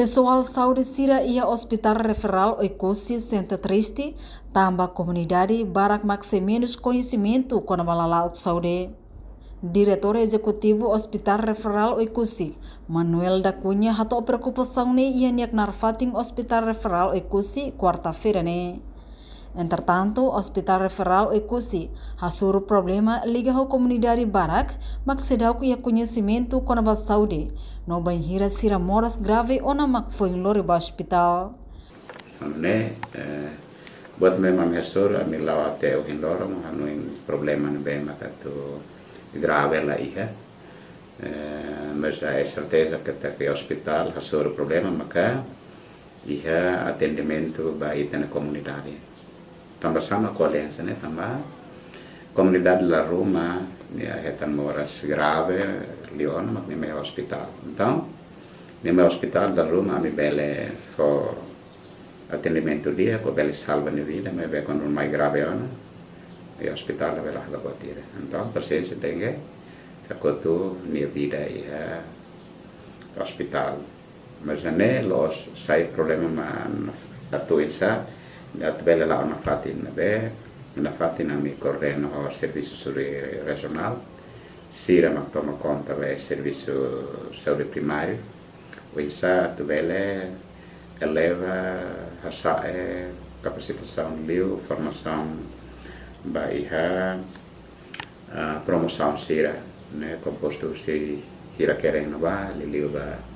Pessoal saúde sira ia hospital referral Oikosi Santa Triste, tambah comunidade barak makse menos conhecimento quando malala saúde. Diretor Executivo Hospital Referral Oikosi, Manuel da Cunha, hato preocupação ne ia niak narfating Hospital Referral Oikosi quarta-feira ne. Entretanto, Hospital Referral Oikosi hasuru problema liga ao comunidade barak, mak sedau ia conhecimento com a saúde, no banhira sira moras grave ona mak foi lori ba hospital. Ne, buat memang hasur ami lawate o hindorong hanuin problema ne bem makatu grave la iha. Mas a certeza que o hospital hasuru problema maka iha atendimento ba itana comunidade. Tambah sama koaliansa ne tambah comunidade la Roma ya hetan moras grave liona mak neme hospital. Então, neme hospital da Roma ami bele for atendimento dia ko bele salva ne vida, me be quando mai grave ona e hospital la bela gabotire. Então, paciência tenga kakotu ni vida ia hospital. Mas ne los sai problema man atuinsa at bela la ona fatin na fatin ami coordeno ao serviço regional sira mak toma conta be serviço saúde primário o isa tu bela eleva hasa capacitação liu formação ba iha promoção sira né composto se hira querendo ba liu ba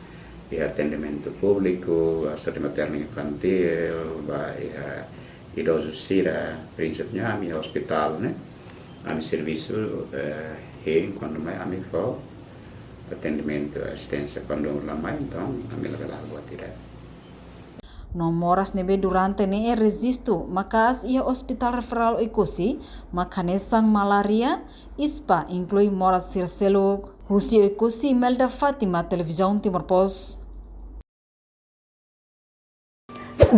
iha atendimento público, a saúde materna infantil, iha idosos sira, prinsipnya ami hospital né, ami serviço quando mai ami for atendimento assistência quando lamai então ami legal buat tidak. No moras nebe durante ne resisto, makas ia hospital referral Oikosi, makanesang malaria, ispa inclui moras sirseluk, husi Oikosi Melda Fatima televisão Timor Pos.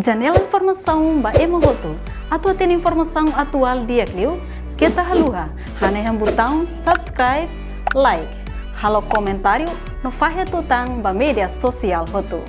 Janela informação ba emohoto, atau tem informação atual dia kliu, kita haluha, haneham botão subscribe, like, halo comentário, no fahe tutang ba media sosial hotu.